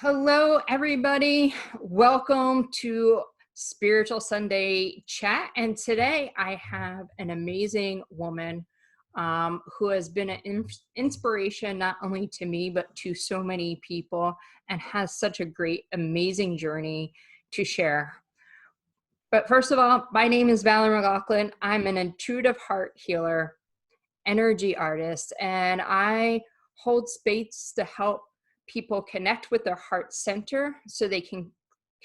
Hello, everybody. Welcome to Spiritual Sunday Chat. And today I have an amazing woman who has been an inspiration not only to me, but to so many people, and has such a great, amazing journey to share. But first of all, my name is Valerie McLaughlin. I'm an intuitive heart healer, energy artist, and I hold space to help people connect with their heart center so they can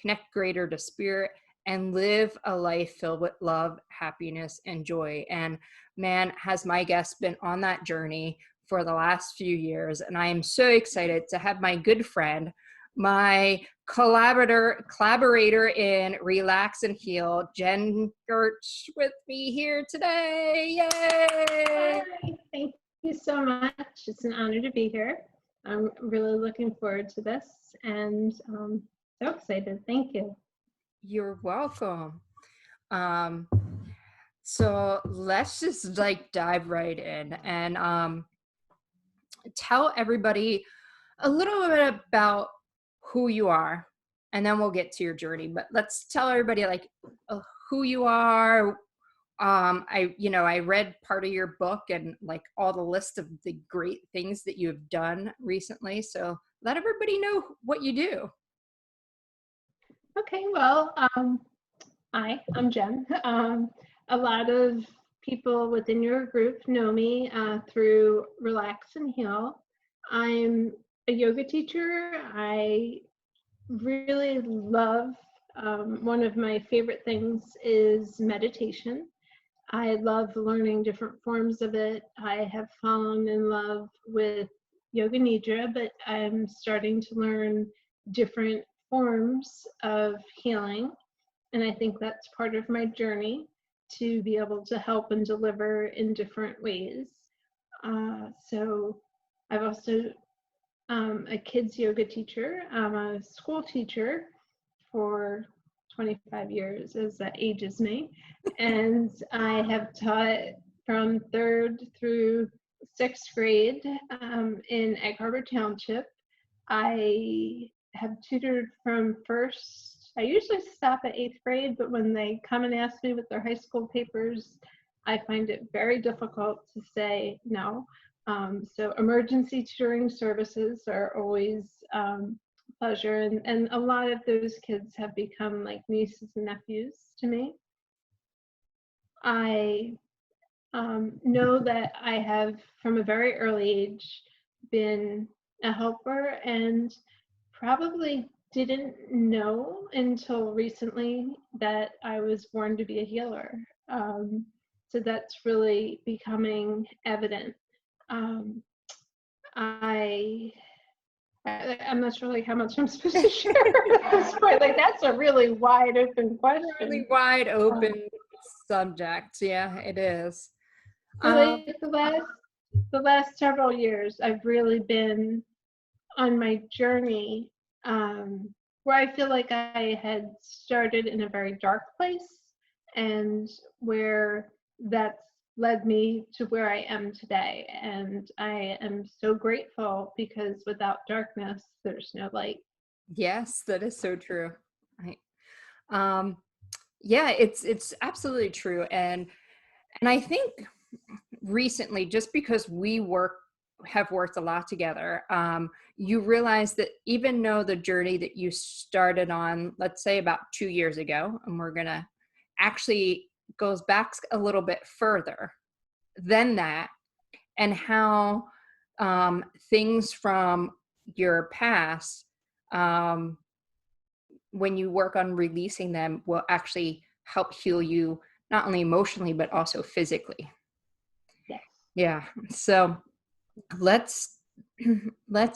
connect greater to spirit and live a life filled with love, happiness, and joy. And man, has my guest been on that journey for the last few years. And I am so excited to have my good friend, my collaborator in Relax and Heal, Jenn Kirch, with me here today. Yay! Hi, thank you so much. It's an honor to be here. I'm really looking forward to this and so excited. Thank you. You're welcome. So let's just dive right in and tell everybody a little bit about who you are, and then we'll get to your journey. But let's tell everybody who you are. I read part of your book and all the list of the great things that you have done recently. So let everybody know what you do. Okay, well, I'm Jenn. A lot of people within your group know me through Relax and Heal. I'm a yoga teacher. I really love, one of my favorite things is meditation. I love learning different forms of it. I have fallen in love with yoga nidra, but I'm starting to learn different forms of healing. And I think that's part of my journey to be able to help and deliver in different ways. So I've also a kids yoga teacher. I'm a school teacher for 25 years, as that ages me. And I have taught from 3rd through 6th grade in Egg Harbor Township. I have tutored from 1st. I usually stop at 8th grade, but when they come and ask me with their high school papers, I find it very difficult to say no. So emergency tutoring services are always pleasure, and a lot of those kids have become like nieces and nephews to me. I know that I have from a very early age been a helper, and probably didn't know until recently that I was born to be a healer. So that's really becoming evident. I'm not sure how much I'm supposed to share at this point. That's a really wide open question. Really wide open subject. Yeah, it is. So the last several years, I've really been on my journey where I feel like I had started in a very dark place, and where that's led me to where I am today. And I am so grateful, because without darkness, there's no light. Yes, that is so true. Yeah, it's absolutely true. And I think recently, just because we have worked a lot together, you realize that even though the journey that you started on, let's say about 2 years ago, and we're gonna actually goes back a little bit further than that, and how things from your past, when you work on releasing them, will actually help heal you, not only emotionally, but also physically. Yes. Yeah. So let's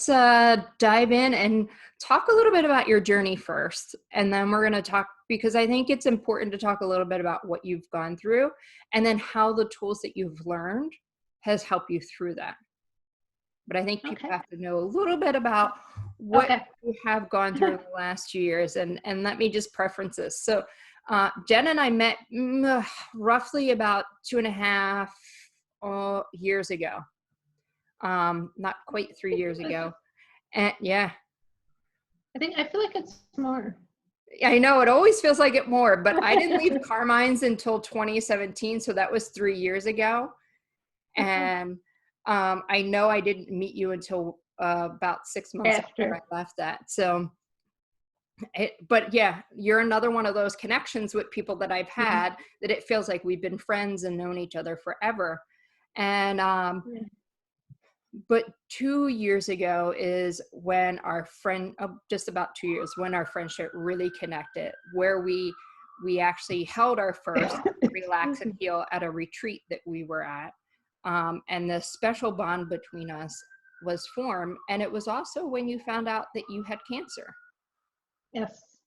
dive in and talk a little bit about your journey first, and then we're going to talk, because I think it's important to talk a little bit about what you've gone through, and then how the tools that you've learned has helped you through that. But I think people have to know a little bit about what you have gone through in the last few years, and let me just preference this. So Jenn and I met roughly about 2.5 years ago. Not quite 3 years ago. And yeah. I feel like it's more. I know it always feels like it more, but I didn't leave Carmine's until 2017. So that was 3 years ago. Okay. And I know I didn't meet you until about 6 months after After. I left that. So, but yeah, you're another one of those connections with people that I've Mhm. had that it feels like we've been friends and known each other forever. And Yeah. but 2 years ago is when our friend, just about 2 years, when our friendship really connected, where we actually held our first relax Excuse and me. heal at a retreat that we were at, and the special bond between us was formed. And it was also when you found out that you had cancer. Yes.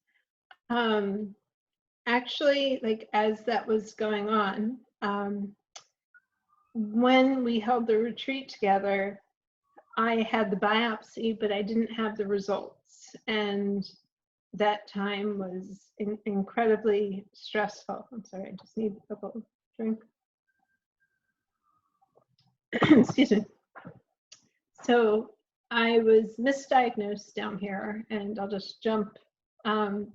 Um, Actually, like as that was going on, when we held the retreat together, I had the biopsy, but I didn't have the results. And that time was incredibly stressful. I'm sorry, I just need a little drink. Excuse me. So I was misdiagnosed down here, and I'll just jump um,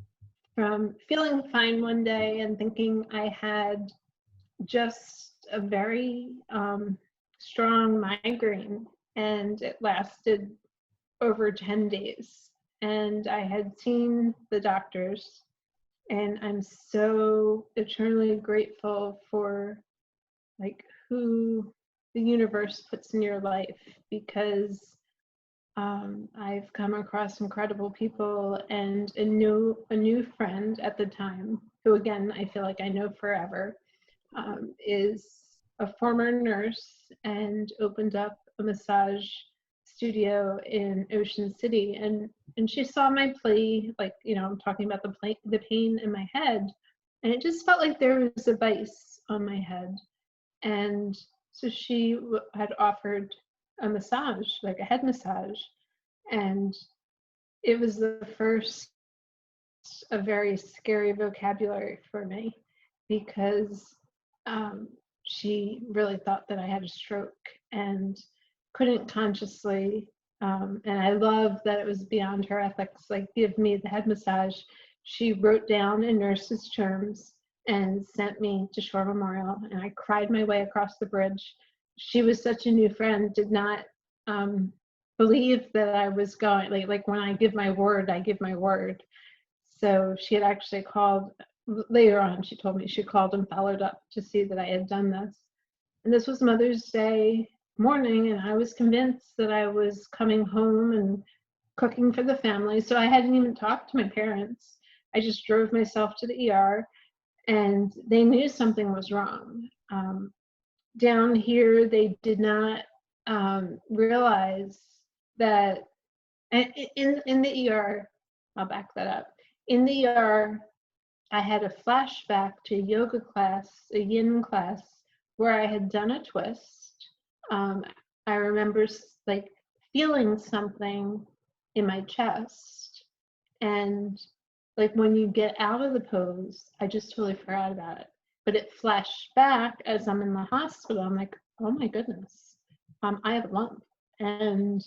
from feeling fine one day and thinking I had just a very strong migraine, and it lasted over 10 days. And I had seen the doctors, and I'm so eternally grateful for like who the universe puts in your life, because I've come across incredible people, and a new friend at the time, who again I feel like I know forever, is a former nurse and opened up a massage studio in Ocean City, and she saw my plea, like, you know, I'm talking about the pain in my head, and it just felt like there was a vice on my head. And so she had offered a massage, like a head massage, and it was the first a very scary vocabulary for me, because um, she really thought that I had a stroke and couldn't consciously. And I love that it was beyond her ethics, like, give me the head massage. She wrote down in nurse's terms and sent me to Shore Memorial, and I cried my way across the bridge. She was such a new friend, did not um, believe that I was going, like when I give my word, I give my word. So she had actually called later on, she told me she called and followed up to see that I had done this. And this was Mother's Day morning, and I was convinced that I was coming home and cooking for the family. So I hadn't even talked to my parents. I just drove myself to the ER, and they knew something was wrong. Down here, they did not realize that in the ER, I'll back that up. In the ER, I had a flashback to a yoga class, a yin class, where I had done a twist. Um, I remember like feeling something in my chest, and like when you get out of the pose, I just totally forgot about it. But it flashed back as I'm in the hospital. I'm like, oh my goodness, I have a lump, and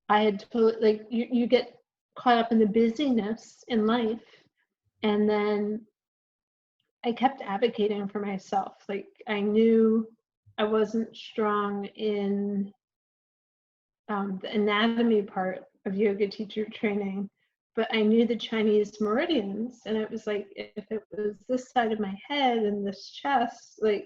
I had totally, like, you get caught up in the busyness in life, and then I kept advocating for myself. Like, I knew I wasn't strong in the anatomy part of yoga teacher training, but I knew the Chinese meridians, and it was like, if it was this side of my head and this chest, like,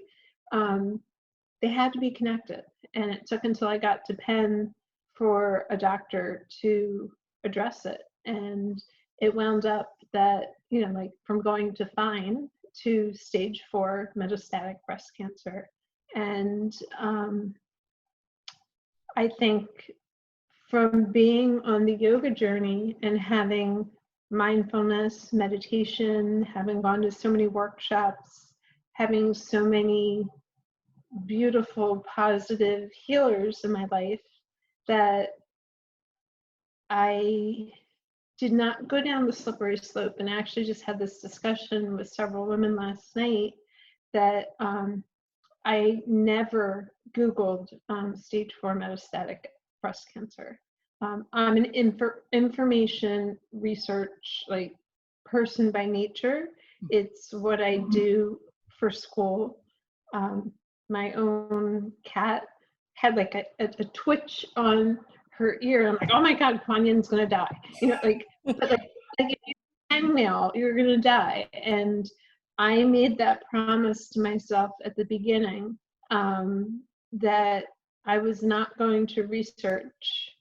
they had to be connected. And it took until I got to Penn for a doctor to address it. And it wound up that, you know, like from going to fine to stage 4 metastatic breast cancer. And I think from being on the yoga journey and having mindfulness, meditation, having gone to so many workshops, having so many beautiful, positive healers in my life, that I did not go down the slippery slope. And I actually just had this discussion with several women last night that I never Googled stage 4 metastatic breast cancer. I'm an information research person by nature. It's what I do for school. My own cat had a twitch on her ear. I'm like, oh my God, Kuan Yin's gonna die. But if you hang nail, you're gonna die. And I made that promise to myself at the beginning, that I was not going to research,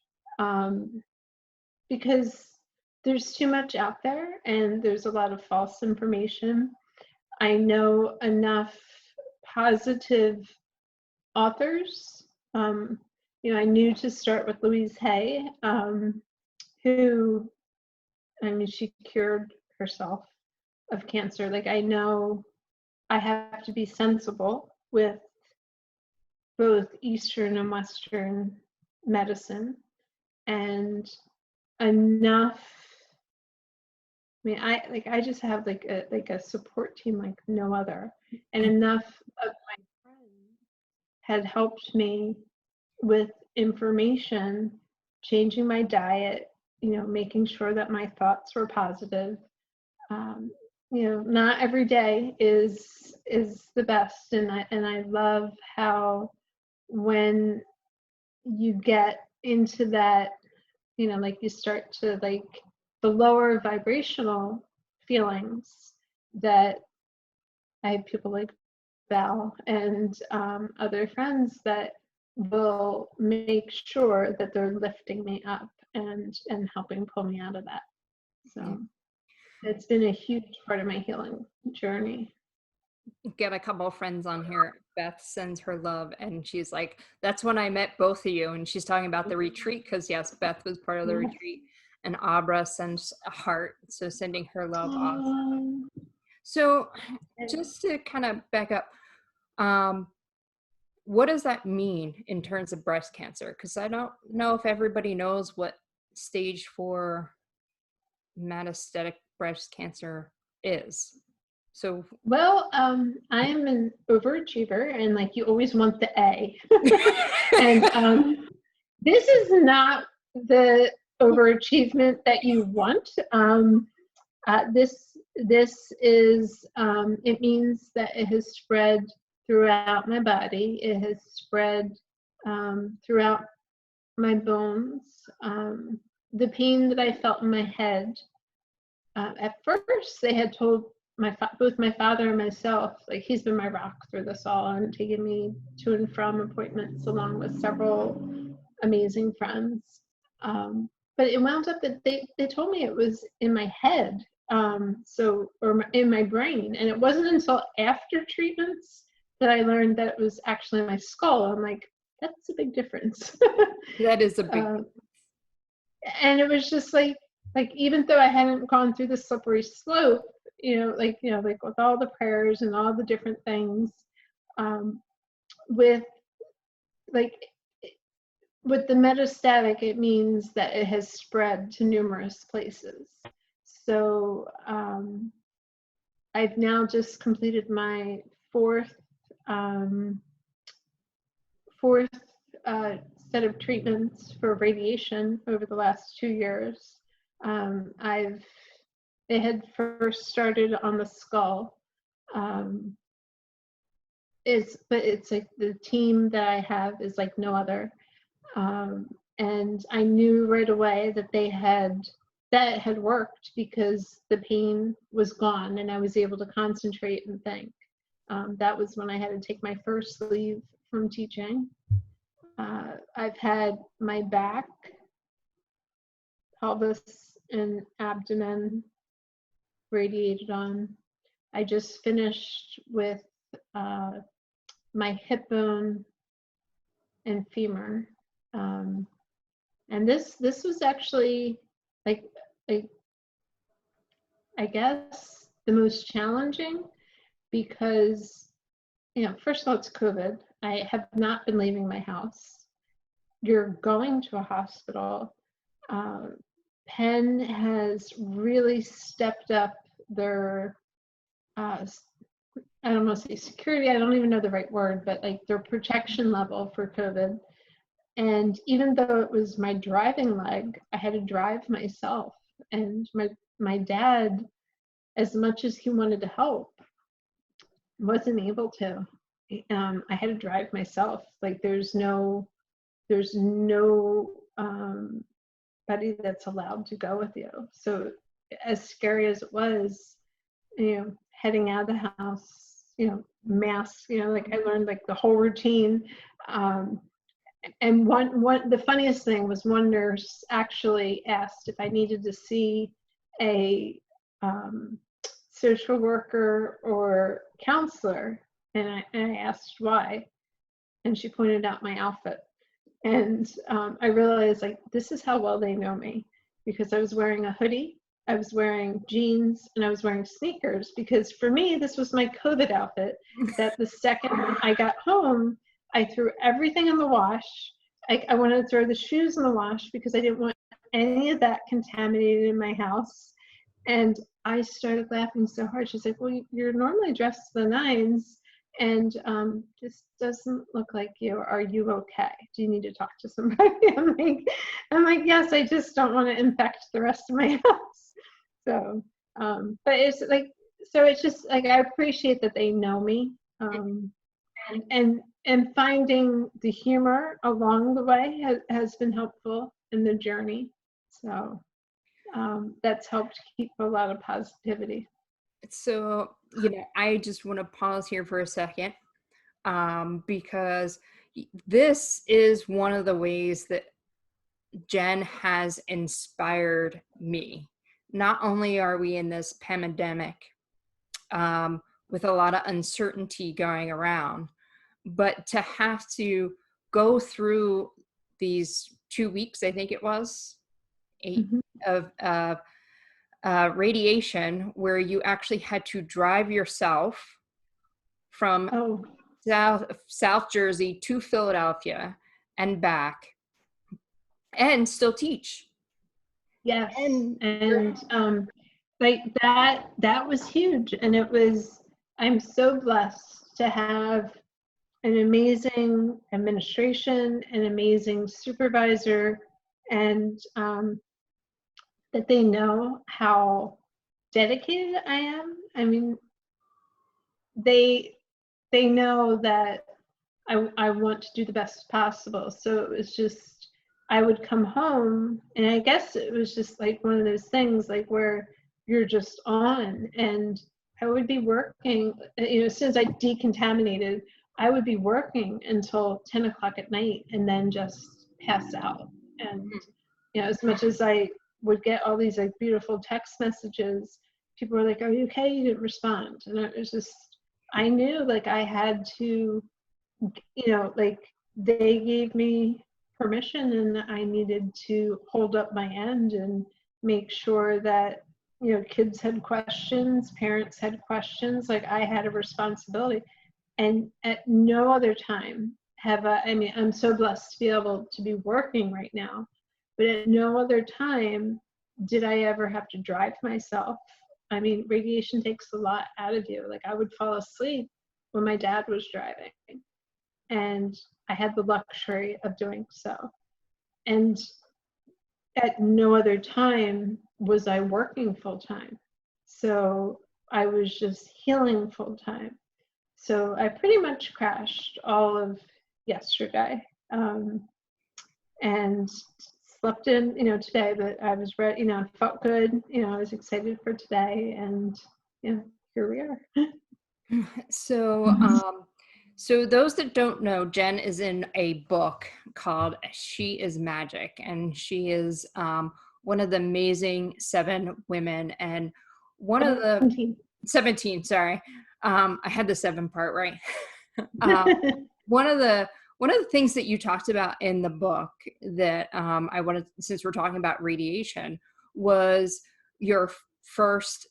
because there's too much out there and there's a lot of false information. I know enough positive authors. I knew to start with Louise Hay, who, she cured herself of cancer. I know I have to be sensible with both Eastern and Western medicine, and enough. I just have a support team like no other, and enough of my friends had helped me with information, changing my diet, making sure that my thoughts were positive. Not every day is the best, and I love how when you get into that, you start to the lower vibrational feelings, that I have people like Val and other friends that will make sure that they're lifting me up and helping pull me out of that. So it's been a huge part of my healing journey. Get a couple of friends on here. Beth sends her love, and she's like, that's when I met both of you. And she's talking about the retreat, because yes, Beth was part of the retreat. And Abra sends a heart, so sending her love off. So just to kind of back up, what does that mean in terms of breast cancer? Because I don't know if everybody knows what stage 4 metastatic breast cancer is. So, well, I am an overachiever, and you always want the A. And this is not the overachievement that you want. This is, it means that it has spread throughout my body. It has spread throughout my bones. The pain that I felt in my head, at first they had told both my father and myself, he's been my rock through this all, and taken me to and from appointments along with several amazing friends. But it wound up that they told me it was in my head, or in my brain, and it wasn't until after treatments that I learned that it was actually my skull. I'm like, that's a big difference. that is a big and it was just even though I hadn't gone through the slippery slope, with all the prayers and all the different things, with the metastatic, it means that it has spread to numerous places. So I've now just completed my fourth set of treatments for radiation over the last 2 years. It had first started on the skull. It's the team that I have is like no other. And I knew right away that that had worked, because the pain was gone and I was able to concentrate and think. That was when I had to take my first leave from teaching. I've had my back, pelvis, and abdomen radiated on. I just finished with my hip bone and femur. And this was actually I guess the most challenging, because first of all, it's COVID. I have not been leaving my house. You're going to a hospital. Penn has really stepped up their I don't want to say security, I don't even know the right word, but their protection level for COVID. And even though it was my driving leg, I had to drive myself. And my dad, as much as he wanted to help, wasn't able to. I had to drive myself. Like there's no buddy that's allowed to go with you. So as scary as it was, heading out of the house, mask, like I learned like the whole routine. And one the funniest thing was one nurse actually asked if I needed to see a social worker or counselor, and I asked why, and she pointed out my outfit. And I realized, like, this is how well they know me, because I was wearing a hoodie, I was wearing jeans, and I was wearing sneakers, because for me, this was my COVID outfit that the second I got home, I threw everything in the wash. I wanted to throw the shoes in the wash because I didn't want any of that contaminated in my house. And I started laughing so hard. She's like, well, you're normally dressed to the nines, and this doesn't look like you. Are you okay? Do you need to talk to somebody? I'm like, yes, I just don't want to infect the rest of my house. So, but it's like, so it's just like, I appreciate that they know me, and finding the humor along the way has been helpful in the journey. So that's helped keep a lot of positivity. So, I just want to pause here for a second, because this is one of the ways that Jenn has inspired me. Not only are we in this pandemic with a lot of uncertainty going around, but to have to go through these 2 weeks, I think it was, Mhm. of radiation, where you actually had to drive yourself from Oh, South Jersey to Philadelphia and back, and still teach. yes. And And like that was huge. And I'm so blessed to have an amazing administration, an amazing supervisor, and that they know how dedicated I am. I mean, they they know that I want to do the best possible. So it was just, I would come home, and I guess it was just like one of those things like where you're just on, and I would be working, as soon as I decontaminated, I would be working until 10 o'clock at night and then just pass out. And, as much as I would get all these like beautiful text messages, people were like, are you okay? You didn't respond. And it was just, I knew like I had to, like they gave me permission, and I needed to hold up my end and make sure that, kids had questions, parents had questions, like I had a responsibility. And at no other time I'm so blessed to be able to be working right now, but at no other time did I ever have to drive myself. I mean, radiation takes a lot out of you. Like I would fall asleep when my dad was driving, and I had the luxury of doing so. And at no other time was I working full time. So I was just healing full time. So I pretty much crashed all of yesterday, and slept in, today, but I was ready, felt good, I was excited for today, and here we are. so, so those that don't know, Jenn is in a book called She is Magic, and she is one of the amazing 7 women, and one of the 17, sorry. I had the 7 part right. One of the things that you talked about in the book that I wanted, since we're talking about radiation, was your first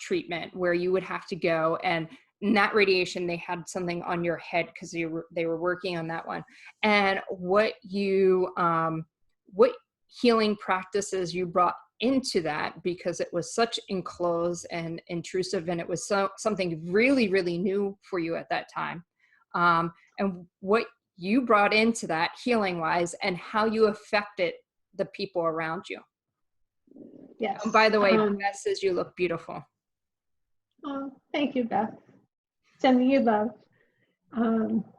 treatment, where you would have to go, and in that radiation they had something on your head because they were working on that one, and what healing practices you brought into that, because it was such enclosed and intrusive, and it was something really, really new for you at that time, and what you brought into that healing wise and how you affected the people around you. And by Yes. the way, Beth says you look beautiful. Oh, thank you, Beth. Sending you love.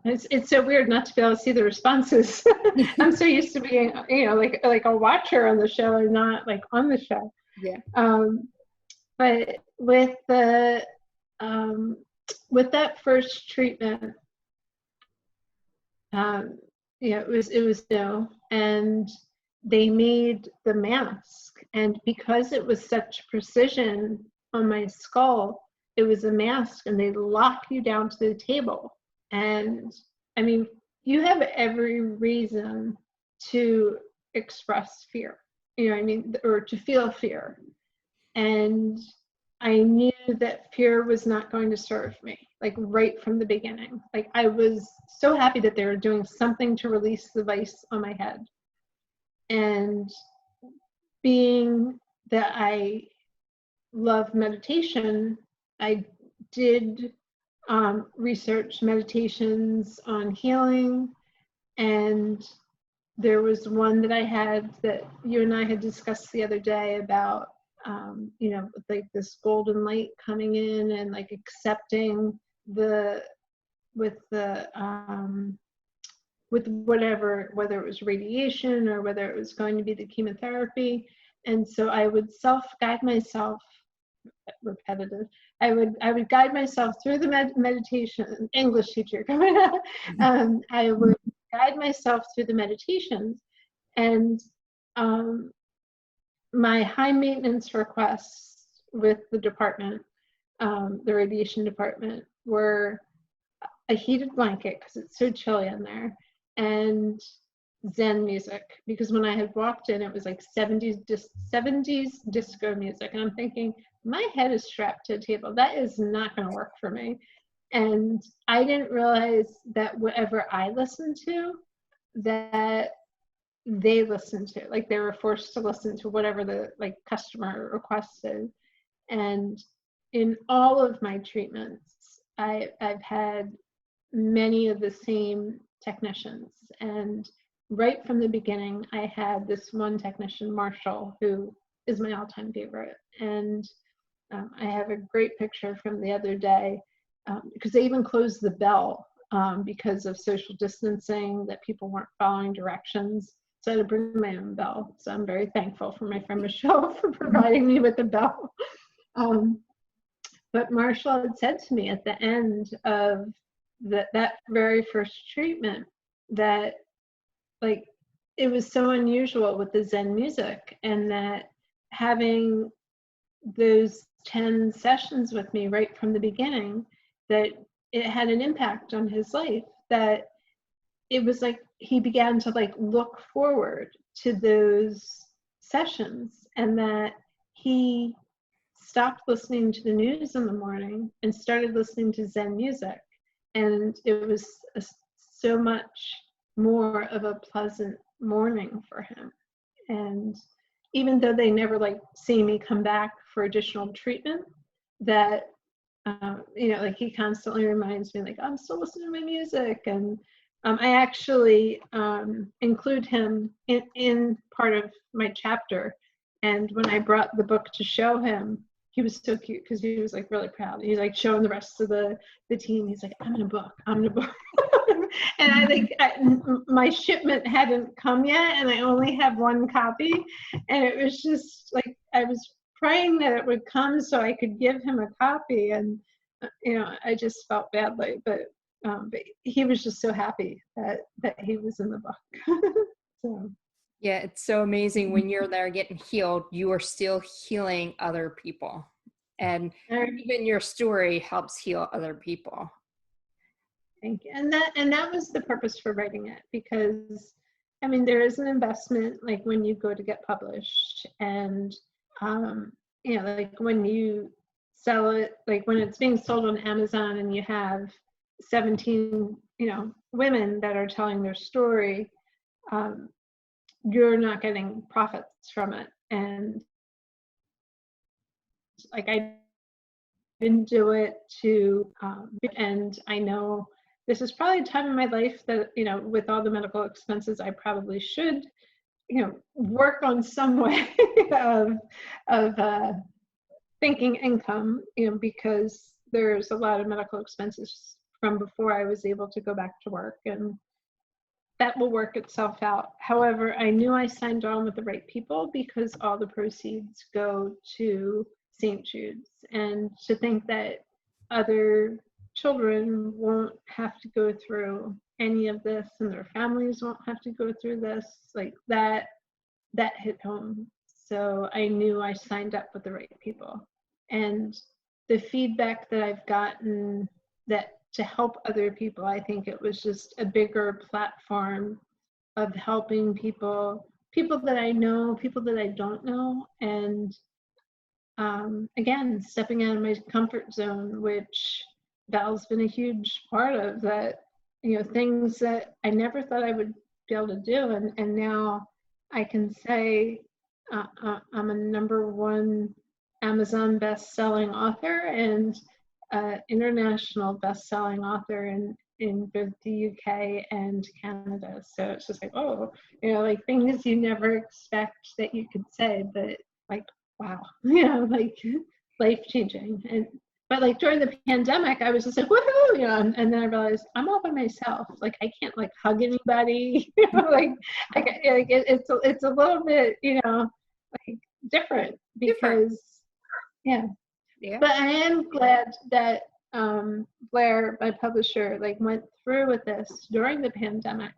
It's so weird not to be able to see the responses. I'm so used to being, like a watcher on the show and not like on the show. Yeah. But with that first treatment, it was new, and they made the mask, and because it was such precision on my skull, it was a mask, and they lock you down to the table. And I mean, you have every reason to express fear, or to feel fear. And I knew that fear was not going to serve me, like right from the beginning. Like I was so happy that they were doing something to release the vice on my head. And being that I love meditation, I did research meditations on healing, and there was one that I had that you and I had discussed the other day about, like this golden light coming in and like accepting with whatever, whether it was radiation or whether it was going to be the chemotherapy. And so I would self-guide myself, repetitive. I would guide myself through the meditation. English teacher coming up. I would guide myself through the meditations, and my high maintenance requests with the department, the radiation department, were a heated blanket because it's so chilly in there, and Zen music, because when I had walked in, it was like 70s disco music, and I'm thinking, my head is strapped to a table. That is not going to work for me. And I didn't realize that whatever I listened to, that they listened to, like they were forced to listen to whatever the like customer requested. And in all of my treatments, I've had many of the same technicians, and right from the beginning, I had this one technician, Marshall, who is my all-time favorite. And I have a great picture from the other day, because they even closed the bell because of social distancing, that people weren't following directions. So I had to bring my own bell. So I'm very thankful for my friend Michelle for providing me with the bell. But Marshall had said to me at the end of that very first treatment that, like, it was so unusual with the Zen music, and that having those 10 sessions with me right from the beginning, that it had an impact on his life, that it was like he began to like look forward to those sessions, and that he stopped listening to the news in the morning and started listening to Zen music. And it was so much more of a pleasant morning for him. And even though they never like see me come back for additional treatment, that like he constantly reminds me, like, I'm still listening to my music. And I actually include him in part of my chapter. And when I brought the book to show him, he was so cute because he was like really proud. He's like showing the rest of the team. He's like, I'm in a book. And my shipment hadn't come yet, and I only have one copy. And it was just like, I was praying that it would come so I could give him a copy. And, I just felt badly, but he was just so happy that he was in the book. So. Yeah, it's so amazing when you're there getting healed, you are still healing other people. And even your story helps heal other people. Thank you. And that was the purpose for writing it, because I mean, there is an investment, like when you go to get published, and like when you sell it, like when it's being sold on Amazon and you have 17 women that are telling their story, you're not getting profits from it. And like, I didn't do it to and I know this is probably a time in my life that, with all the medical expenses, I probably should, work on some way of thinking income, because there's a lot of medical expenses from before I was able to go back to work, and that will work itself out. However, I knew I signed on with the right people because all the proceeds go to St. Jude's, and to think that other children won't have to go through any of this and their families won't have to go through this, like that hit home. So I knew I signed up with the right people. And the feedback that I've gotten that to help other people, I think it was just a bigger platform of helping people that I know, people that I don't know, and again, stepping out of my comfort zone, which Val's been a huge part of that, things that I never thought I would be able to do. And now I can say I'm a #1 Amazon best-selling author and international best-selling author in both the UK and Canada. So it's just like, oh, like things you never expect that you could say, but like, wow, like life-changing. But like during the pandemic, I was just like, woohoo, and then I realized I'm all by myself. Like I can't like hug anybody, it's a little bit, like different because, yeah. But I am glad that Blair, my publisher, like went through with this during the pandemic,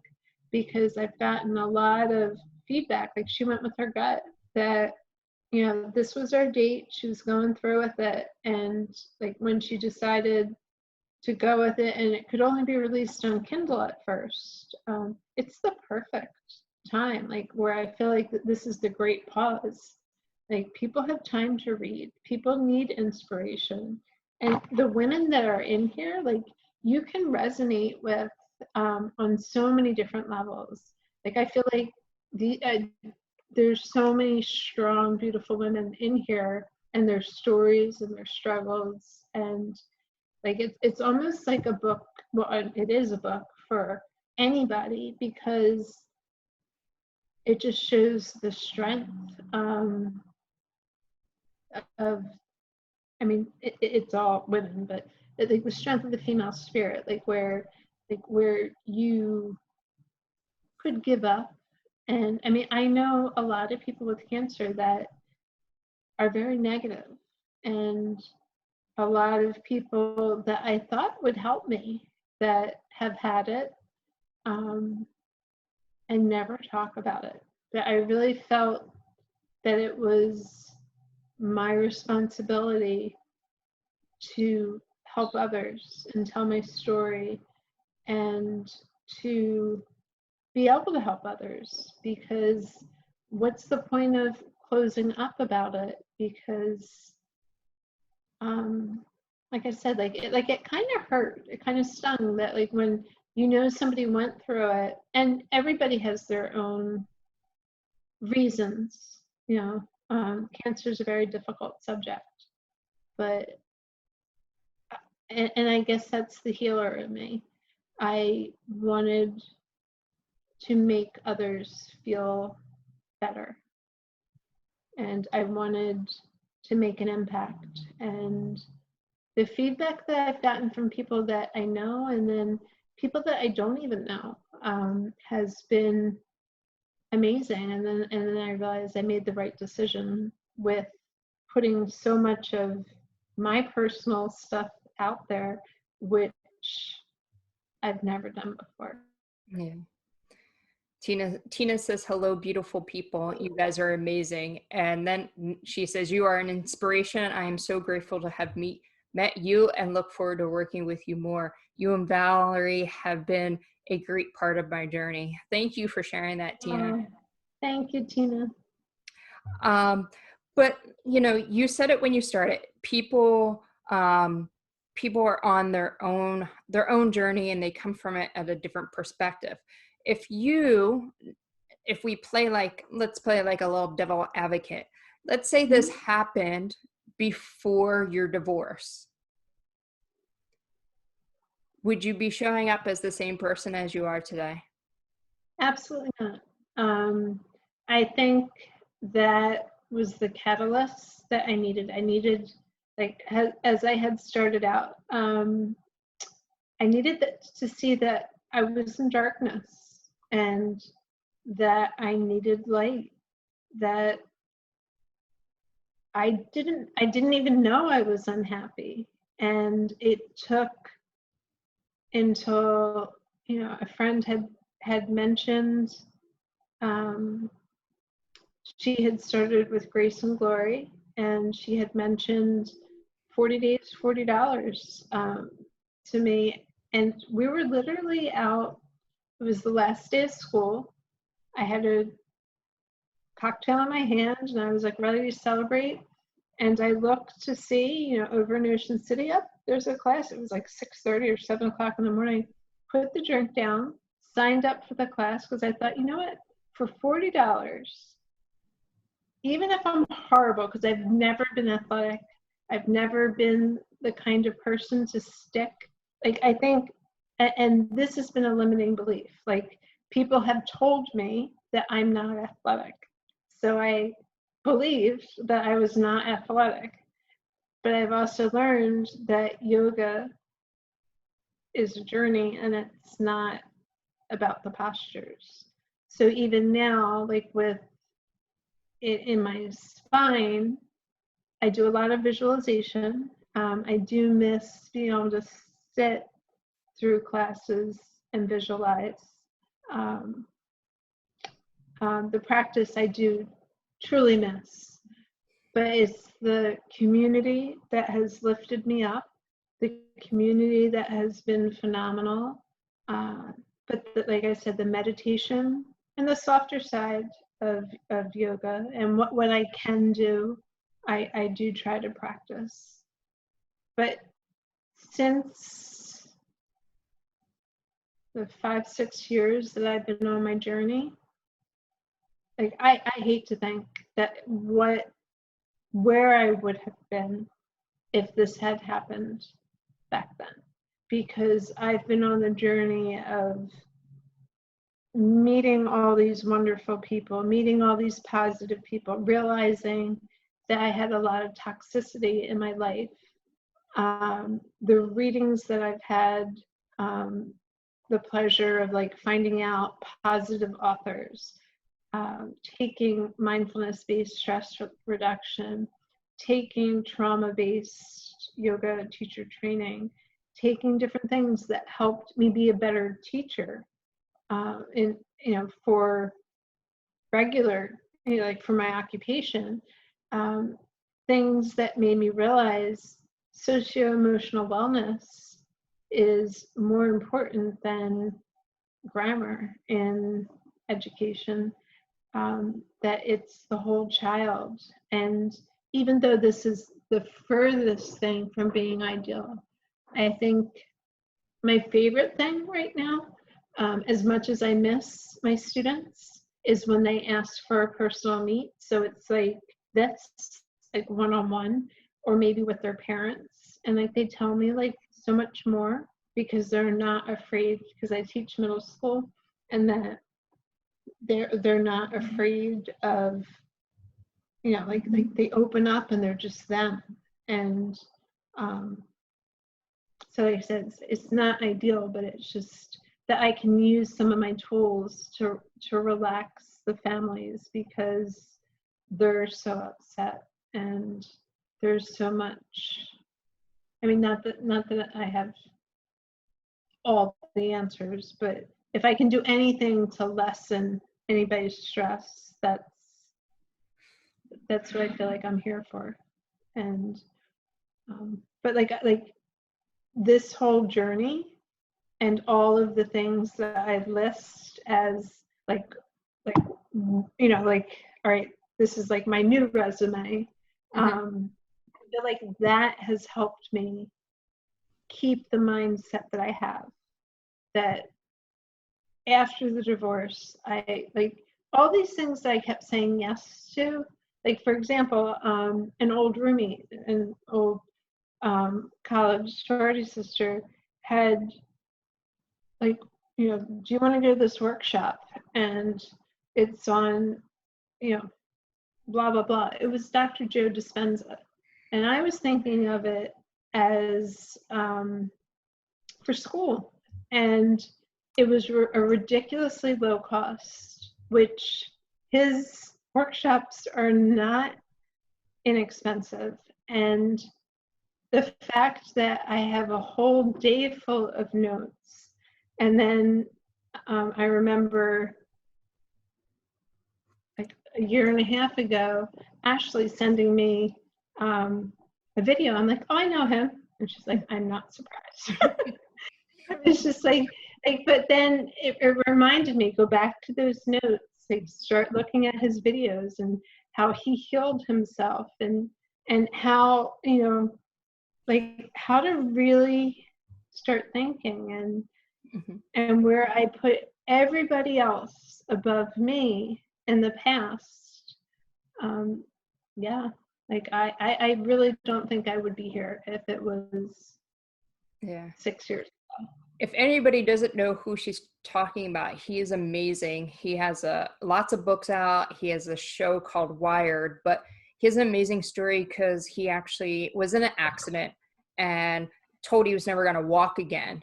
because I've gotten a lot of feedback. Like she went with her gut that, this was our date, she was going through with it, and like when she decided to go with it, and it could only be released on Kindle at first, it's the perfect time, like where I feel like this is the great pause. Like people have time to read, people need inspiration, and the women that are in here, like you can resonate with on so many different levels. Like I feel like there's so many strong, beautiful women in here, and their stories and their struggles, and like it's almost like a book. Well, it is a book for anybody, because it just shows the strength of, I mean, it's all women, but like the strength of the female spirit, like where you could give up. And I mean, I know a lot of people with cancer that are very negative, and a lot of people that I thought would help me that have had it and never talk about it. But I really felt that it was my responsibility to help others and tell my story, and to be able to help others, because what's the point of closing up about it? Because like I said, like it kind of hurt, it kind of stung, that like when somebody went through it, and everybody has their own reasons, cancer is a very difficult subject, but and I guess that's the healer in me. I wanted to make others feel better, and I wanted to make an impact. And the feedback that I've gotten from people that I know, and then people that I don't even know, has been amazing. And then I realized I made the right decision with putting so much of my personal stuff out there, which I've never done before. Yeah. Tina says, hello, beautiful people. You guys are amazing. And then she says, you are an inspiration. I am so grateful to have met you and look forward to working with you more. You and Valerie have been a great part of my journey. Thank you for sharing that, Tina. Thank you, Tina. But you said it when you started. People are on their own journey, and they come from it at a different perspective. If we play let's play like a little devil advocate. Let's say this happened before your divorce. Would you be showing up as the same person as you are today? Absolutely not. I think that was the catalyst that I needed. I needed, like, as I had started out, I needed to see that I was in darkness and that I needed light, that I didn't even know I was unhappy. And it took until, a friend had mentioned, um, she had started with Grace and Glory, and she had mentioned 40 days, $40 to me. And we were literally out. It was the last day of school. I had a cocktail in my hand, and I was like ready to celebrate. And I looked to see, over in Ocean City, up there's a class. It was like 6:30 or 7 o'clock in the morning. Put the drink down, signed up for the class because I thought, you know what, for $40, even if I'm horrible, because I've never been athletic, I've never been the kind of person to stick. Like, I think, and this has been a limiting belief. Like, people have told me that I'm not athletic. So I believed that I was not athletic. But I've also learned that yoga is a journey and it's not about the postures. So even now, like with it in my spine, I do a lot of visualization. I do miss being able to sit through classes and visualize. Um, the practice I do truly miss, but it's the community that has lifted me up, the community that has been phenomenal. Like I said, the meditation and the softer side of yoga and what I can do, I do try to practice. But since the 5-6 years that I've been on my journey, like I hate to think that where I would have been if this had happened back then, because I've been on the journey of meeting all these wonderful people, meeting all these positive people, realizing that I had a lot of toxicity in my life. The readings that I've had, the pleasure of like finding out positive authors, taking mindfulness-based stress reduction, taking trauma-based yoga teacher training, taking different things that helped me be a better teacher, for regular, like for my occupation, things that made me realize socio-emotional wellness is more important than grammar in education, that it's the whole child. And even though this is the furthest thing from being ideal, I think my favorite thing right now, as much as I miss my students, is when they ask for a personal meet. So it's like this, like one-on-one, or maybe with their parents. And like they tell me like so much more because they're not afraid, because I teach middle school, and that they're not afraid of, like they open up and they're just them. And so like I said, it's not ideal, but it's just that I can use some of my tools to relax the families, because they're so upset and there's so much. I mean, not that I have all the answers, but if I can do anything to lessen anybody's stress, that's what I feel like I'm here for. And but like this whole journey and all of the things that I've listed as like all right, this is like my new resume. I feel like that has helped me keep the mindset that I have, that after the divorce, I like all these things that I kept saying yes to. Like, for example, an old roomie, an old college sorority sister, had like, do you want to go to this workshop? And it's on, blah, blah, blah. It was Dr. Joe Dispenza. And I was thinking of it as for school. And it was a ridiculously low cost, which his workshops are not inexpensive. And the fact that I have a whole day full of notes, and then I remember like a year and a half ago, Ashley sending me a video. I'm like, oh, I know him. And she's like, I'm not surprised. It's just like, but then it reminded me, go back to those notes, like start looking at his videos and how he healed himself, and how, like how to really start thinking, and where I put everybody else above me in the past. Like I really don't think I would be here if it was 6 years ago. If anybody doesn't know who she's talking about, he is amazing. He has lots of books out. He has a show called Wired, but he has an amazing story because he actually was in an accident and told he was never going to walk again.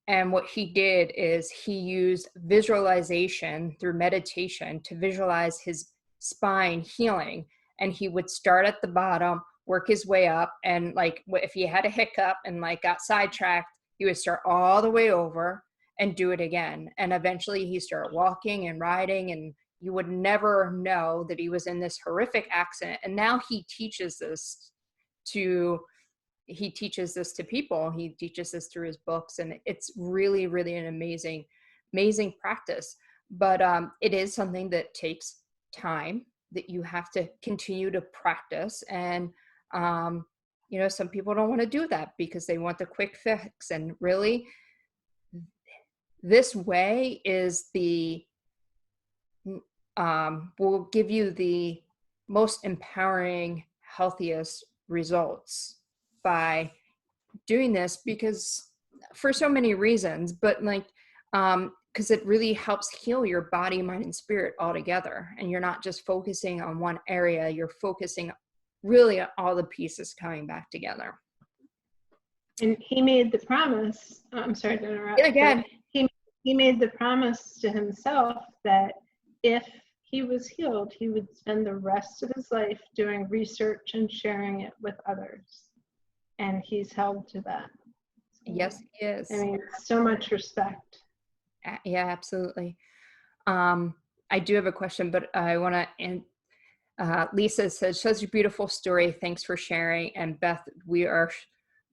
And what he did is he used visualization through meditation to visualize his spine healing. And he would start at the bottom, work his way up. And like if he had a hiccup and like got sidetracked, he would start all the way over and do it again. And eventually he started walking and riding, and you would never know that he was in this horrific accident. And now he teaches this to people. He teaches this through his books, and it's really, really an amazing, amazing practice. But it is something that takes time, that you have to continue to practice. And some people don't want to do that because they want the quick fix. And really, this way is will give you the most empowering, healthiest results by doing this, because for so many reasons, but like, because it really helps heal your body, mind, and spirit all together. And you're not just focusing on one area, you're focusing really on all the pieces coming back together. And he made the promise, I'm sorry to interrupt. Yeah, again. He made the promise to himself that if he was healed, he would spend the rest of his life doing research and sharing it with others. And he's held to that. So, yes, he is. I mean, so much respect. Yeah, absolutely. I do have a question, but I want to Lisa says, such a beautiful story. Thanks for sharing. And Beth,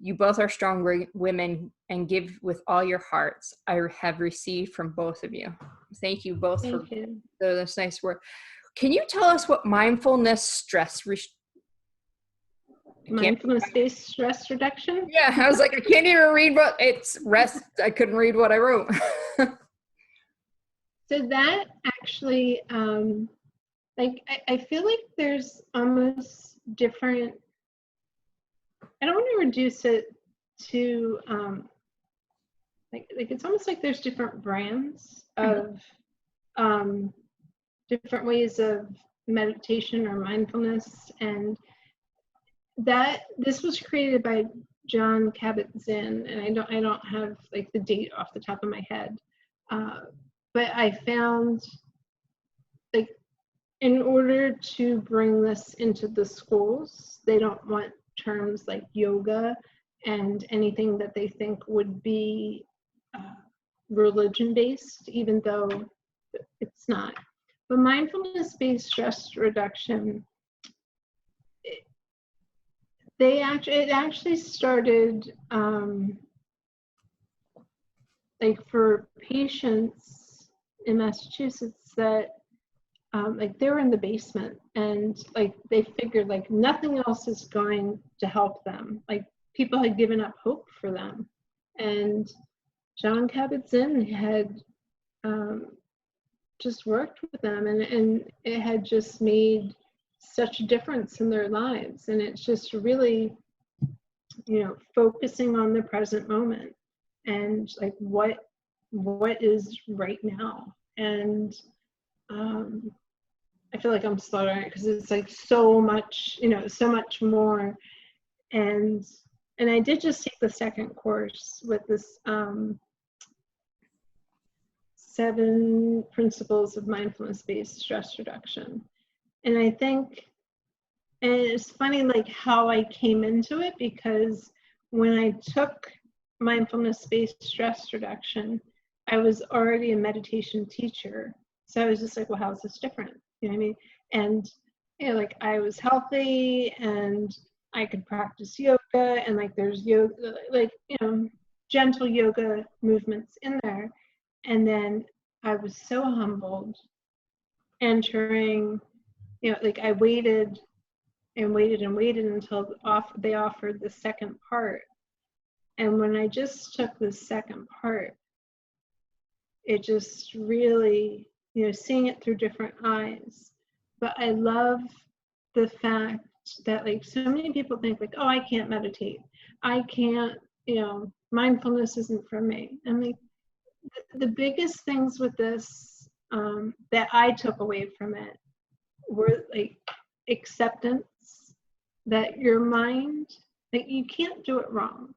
you both are strong women and give with all your hearts. I have received from both of you. Thank you both for this nice work. Can you tell us what mindfulness-based stress reduction? Yeah, I was like, I can't even read what it's rest. I couldn't read what I wrote. So that actually, I feel like there's almost different, I don't want to reduce it to, like it's almost like there's different brands of different ways of meditation or mindfulness, and that this was created by Jon Kabat-Zinn, and I don't have like the date off the top of my head, but I found like in order to bring this into the schools, they don't want terms like yoga and anything that they think would be religion-based, even though it's not. But mindfulness-based stress reduction, it actually started like for patients in Massachusetts that like they were in the basement, and like they figured like nothing else is going to help them. Like people had given up hope for them, and Jon Kabat-Zinn had just worked with them, and it had just made such a difference in their lives. And it's just really, focusing on the present moment and like what what is right now. And I feel like I'm slaughtering it because it's like so much, so much more. And I did just take the second course with this 7 principles of mindfulness-based stress reduction. And I think, and it's funny like how I came into it, because when I took mindfulness-based stress reduction, I was already a meditation teacher. So I was just like, well, how is this different? You know what I mean? And like I was healthy and I could practice yoga, and like there's yoga, like, gentle yoga movements in there. And then I was so humbled entering, like I waited and waited and waited until they offered the second part. And when I just took the second part, it just really, seeing it through different eyes. But I love the fact that like so many people think like, oh, I can't meditate. I can't, mindfulness isn't for me. And like the biggest things with this that I took away from it were like acceptance that your mind, like you can't do it wrong.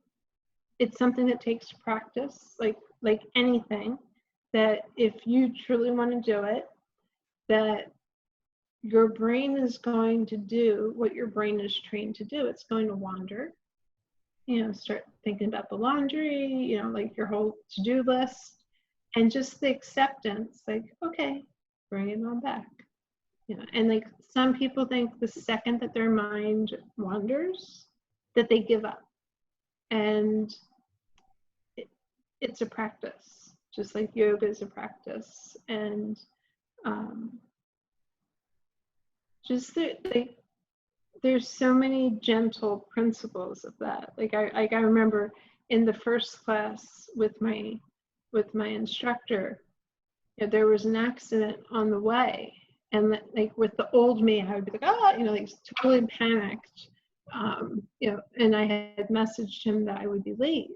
It's something that takes practice, like anything, that if you truly want to do it, that your brain is going to do what your brain is trained to do. It's going to wander, start thinking about the laundry, like your whole to-do list, and just the acceptance, like, okay, bring it on back. And like some people think the second that their mind wanders, that they give up. And it's a practice, just like yoga is a practice. And just like there's so many gentle principles of that. Like I remember in the first class with my instructor, there was an accident on the way, and like with the old me, I would be like, like totally panicked, and I had messaged him that I would be late,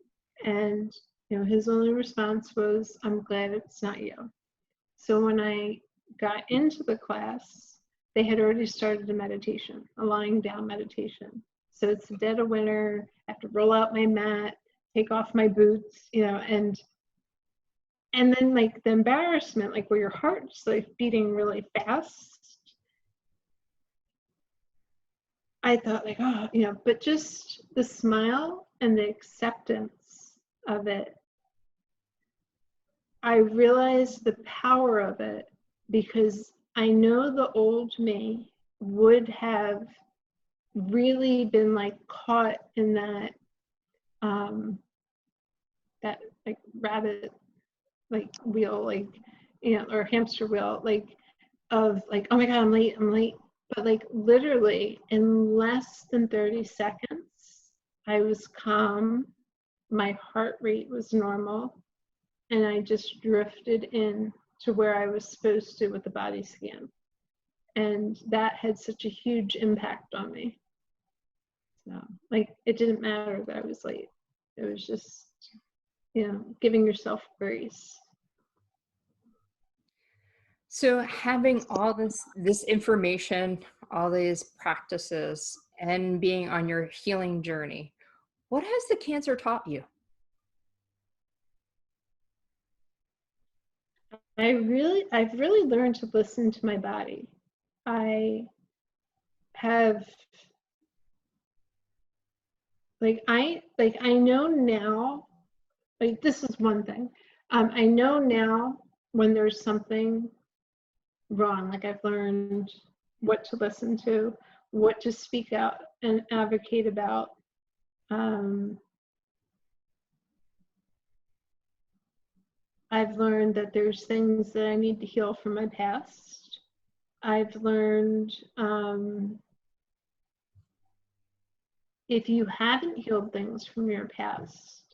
and his only response was, "I'm glad it's not you." So when I got into the class, they had already started a lying down meditation. So it's the dead of winter. I have to roll out my mat, take off my boots, and then like the embarrassment, like where your heart's like beating really fast. I thought like, but just the smile and the acceptance of it, I realized the power of it, because I know the old me would have really been like caught in that that like rabbit like wheel, like or hamster wheel, like of like, oh my god, I'm late. But like literally in less than 30 seconds I was calm, my heart rate was normal, and I just drifted in to where I was supposed to with the body scan. And that had such a huge impact on me. So like it didn't matter that I was late. It was just, giving yourself grace. So having all this information, all these practices, and being on your healing journey, what has the cancer taught you? I've really learned to listen to my body. I have I know now, like this is one thing. I know now when there's something wrong. Like I've learned what to listen to, what to speak out and advocate about. I've learned that there's things that I need to heal from my past. I've learned if you haven't healed things from your past,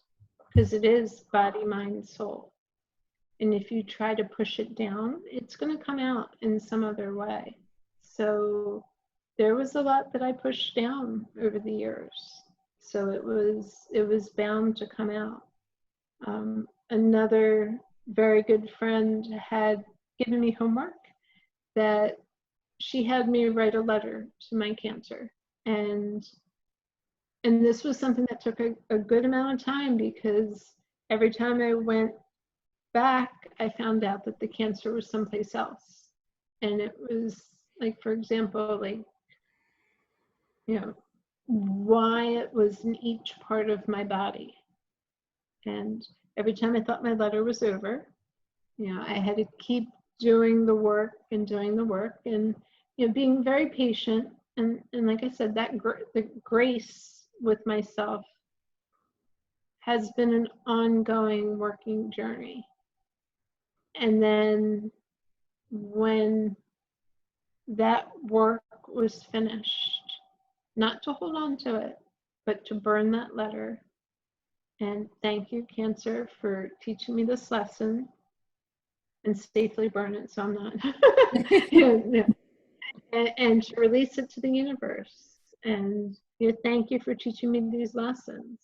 because it is body, mind, soul, and if you try to push it down, it's going to come out in some other way. So there was a lot that I pushed down over the years. So it was bound to come out. Another very good friend had given me homework that she had me write a letter to my cancer. And this was something that took a good amount of time, because every time I went back, I found out that the cancer was someplace else. And it was like, for example, like, you know, why it was in each part of my body. And every time I thought my letter was over, I had to keep doing the work and doing the work, and being very patient, and like I said, that the grace with myself has been an ongoing working journey. And then when that work was finished, not to hold on to it, but to burn that letter and thank you, cancer, for teaching me this lesson, and safely burn it so I'm not and to release it to the universe, and thank you for teaching me these lessons.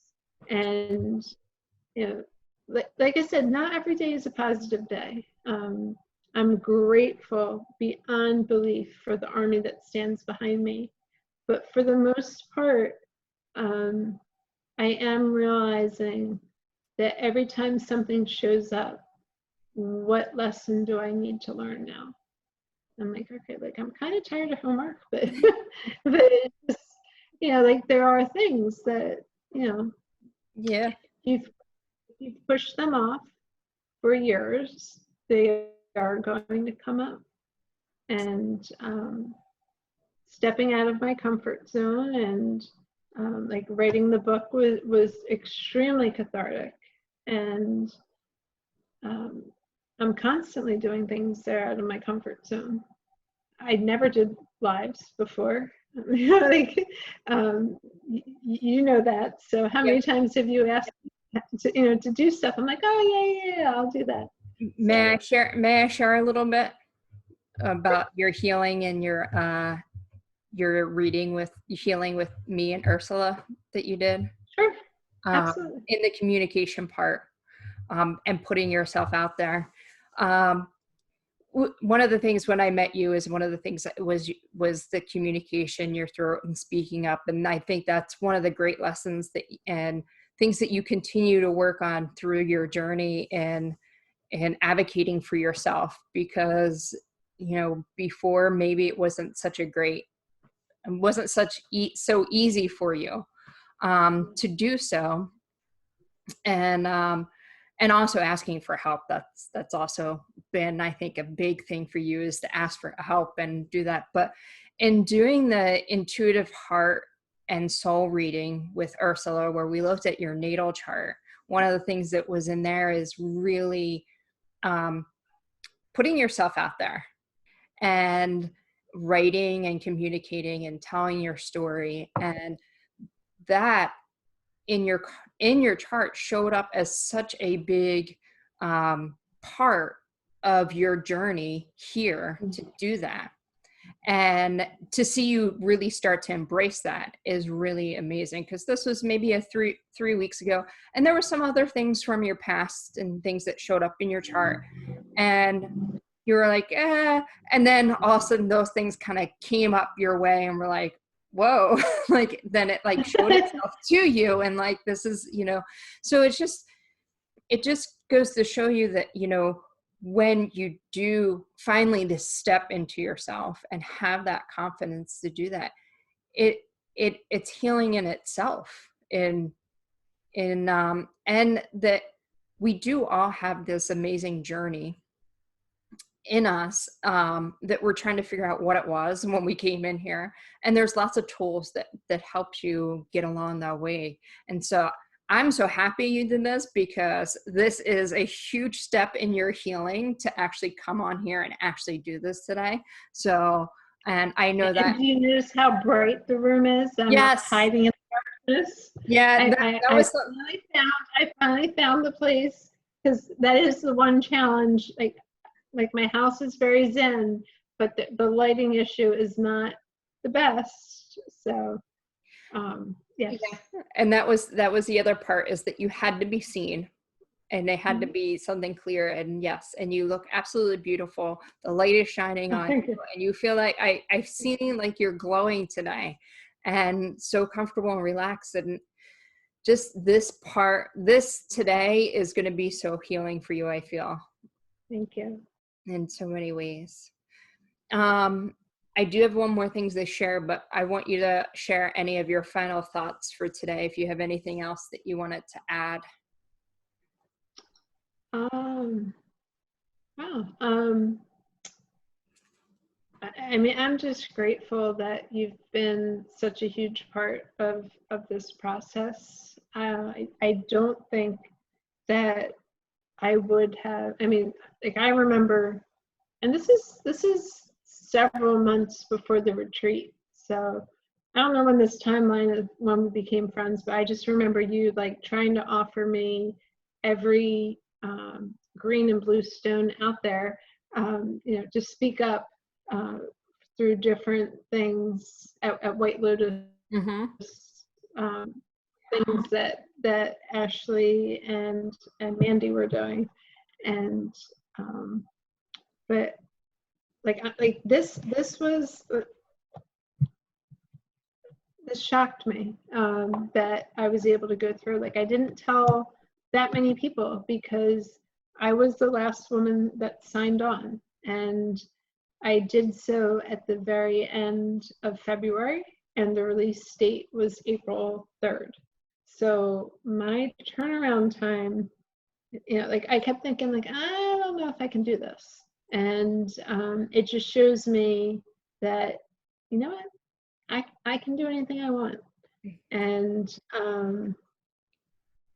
And like I said, not every day is a positive day. I'm grateful beyond belief for the army that stands behind me, but for the most part, I am realizing that every time something shows up, what lesson do I need to learn now? I'm like, okay, like I'm kind of tired of homework, but but it's just, like there are things that Yeah. you've pushed them off for years, they are going to come up. And stepping out of my comfort zone and like writing the book was extremely cathartic. And I'm constantly doing things that are out of my comfort zone. I never did lives before. Like, you know that. So how many times have you asked to do stuff? I'm like, oh yeah, I'll do that. May I share a little bit about your healing and your reading with healing with me and Ursula that you did? Sure, absolutely. In the communication part, and putting yourself out there. One of the things when I met you is one of the things that was the communication, your throat, and speaking up. And I think that's one of the great lessons and things that you continue to work on through your journey and advocating for yourself, because before maybe it wasn't so easy for you to do so. And also asking for help. That's also been, I think, a big thing for you, is to ask for help and do that. But in doing the intuitive heart and soul reading with Ursula, where we looked at your natal chart, one of the things that was in there is really putting yourself out there and writing and communicating and telling your story. And that in your chart showed up as such a big part of your journey here to do that. And to see you really start to embrace that is really amazing, because this was maybe three weeks ago, and there were some other things from your past and things that showed up in your chart, and you were like, and then all of a sudden those things kind of came up your way, and we're like, whoa, like then it like showed itself to you, and like this is, so it just goes to show you that, when you do finally to step into yourself and have that confidence to do that, it's healing in itself. And that we do all have this amazing journey in us, that we're trying to figure out what it was when we came in here. And there's lots of tools that helps you get along that way. And so I'm so happy you did this, because this is a huge step in your healing to actually come on here and actually do this today. So, and I know that. Do you notice how bright the room is? I'm yes. Not hiding in the darkness. Yeah, I finally found the place, because that is the one challenge. Like my house is very zen, but the lighting issue is not the best. So, yes. Yeah. And that was the other part, is that you had to be seen. and it had to be something clear. And yes, and you look absolutely beautiful. The light is shining Oh, on thank you, you. and you feel like I've seen like you're glowing today, and so comfortable and relaxed. And just this today is going to be so healing for you, I feel, Thank you. in so many ways. I do have one more thing to share, but I want you to share any of your final thoughts for today, if you have anything else that you wanted to add. Um, wow. I mean, I'm just grateful that you've been such a huge part of this process. I don't think that I would have. I mean, like I remember, and this is several months before the retreat. So I don't know when this timeline of when we became friends, but I just remember you like trying to offer me every green and blue stone out there. To speak up uh, through different things at White Lotus, Mm-hmm. um, things that Ashley and Mandy were doing, and but like this shocked me that I was able to go through. Like I didn't tell that many people because I was the last woman that signed on, and I did so at the very end of February, and the release date was April 3rd. So my turnaround time, like I kept thinking, like I don't know if I can do this, and it just shows me that you know what I can do anything I want, and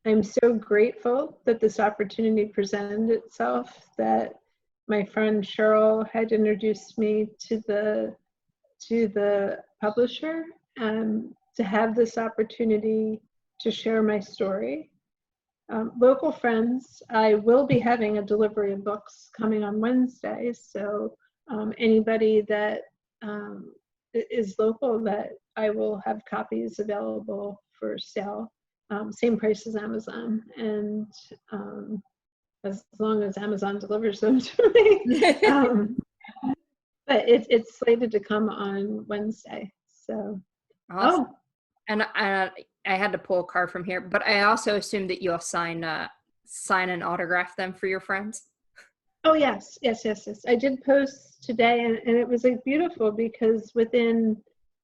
I'm so grateful that this opportunity presented itself. That my friend Cheryl had introduced me to the publisher, to have this opportunity to share my story. Local friends, I will be having a delivery of books coming on Wednesday, so anybody that is local, that I will have copies available for sale, same price as Amazon, and as long as Amazon delivers them to me. But it's slated to come on Wednesday. So, Awesome. oh, And I had to pull a card from here, but I also assume that you'll sign and autograph them for your friends. oh yes, yes, yes, yes. I did post today, and it was like beautiful because within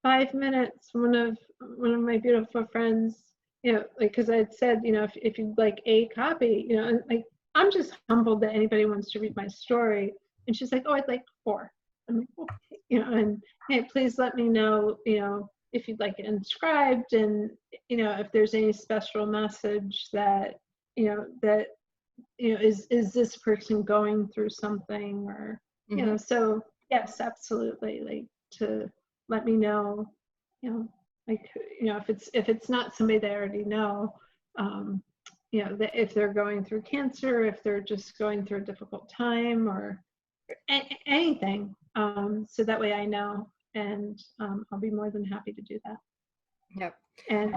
5 minutes, one of my beautiful friends, like because I'd said, if you'd like a copy, and like I'm just humbled that anybody wants to read my story, and she's like, oh, I'd like 4. I'm like, okay, and hey, please let me know, if you'd like it inscribed, and if there's any special message that that is this person going through something, or Mm-hmm. so yes, absolutely, like to let me know, like if it's not somebody they already know, um that if they're going through cancer, if they're just going through a difficult time, or anything, so that way I know, and I'll be more than happy to do that. Yep. And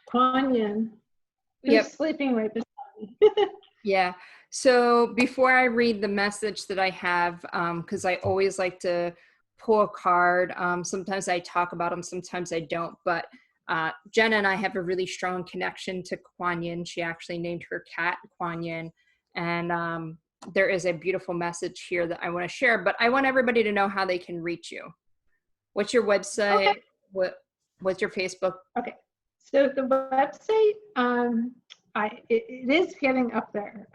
Kuan Yin, who's Yep. sleeping right beside me. Yeah. So before I read the message that I have, because I always like to pull a card. Sometimes I talk about them, sometimes I don't. But Jenn and I have a really strong connection to Kuan Yin. She actually named her cat Kuan Yin. And there is a beautiful message here that I want to share. But I want everybody to know how they can reach you. What's your Okay. website? What's your Facebook? Okay. So the website, it is getting up there.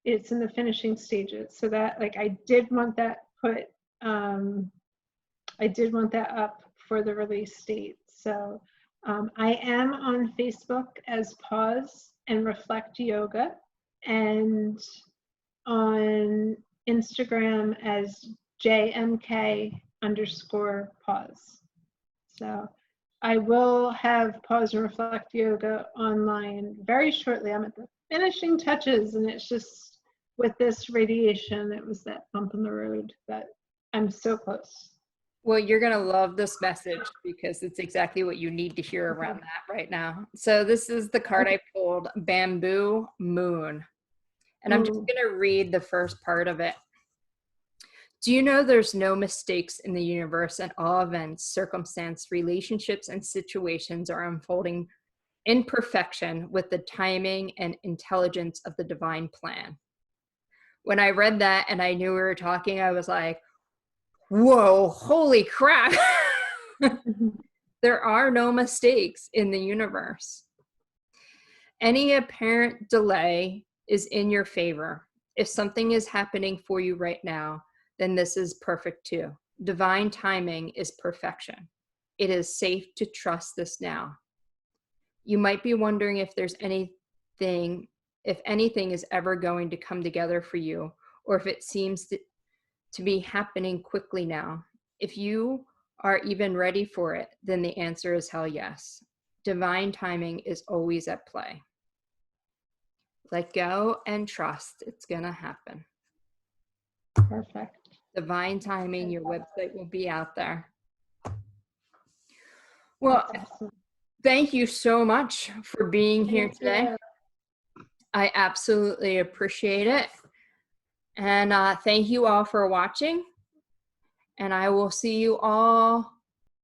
It's in the finishing stages. So that, like, I did want that up for the release date. So I am on Facebook as Pause and Reflect Yoga, and on Instagram as JMK_pause. So I will have Pause and Reflect Yoga online very shortly. I'm at the finishing touches, and it's just with this radiation, it was that bump in the road that I'm so close. Well, you're going to love this message because it's exactly what you need to hear Okay. around that right now. So this is the card Okay. I pulled, Bamboo Moon. And I'm just going to read the first part of it. Do you know there's no mistakes in the universe, and all events, circumstance, relationships, and situations are unfolding in perfection with the timing and intelligence of the divine plan? When I read that and I knew we were talking, I was like, whoa, holy crap. There are no mistakes in the universe. Any apparent delay is in your favor. If something is happening for you right now, then this is perfect too. Divine timing is perfection. It is safe to trust this now. You might be wondering if anything is ever going to come together for you, or if it seems to be happening quickly now. If you are even ready for it, then the answer is hell yes. Divine timing is always at play. Let go and trust. It's going to happen. Perfect. Divine timing. Your website will be out there. Well, awesome. Thank you so much for being here today. I absolutely appreciate it. And thank you all for watching. And I will see you all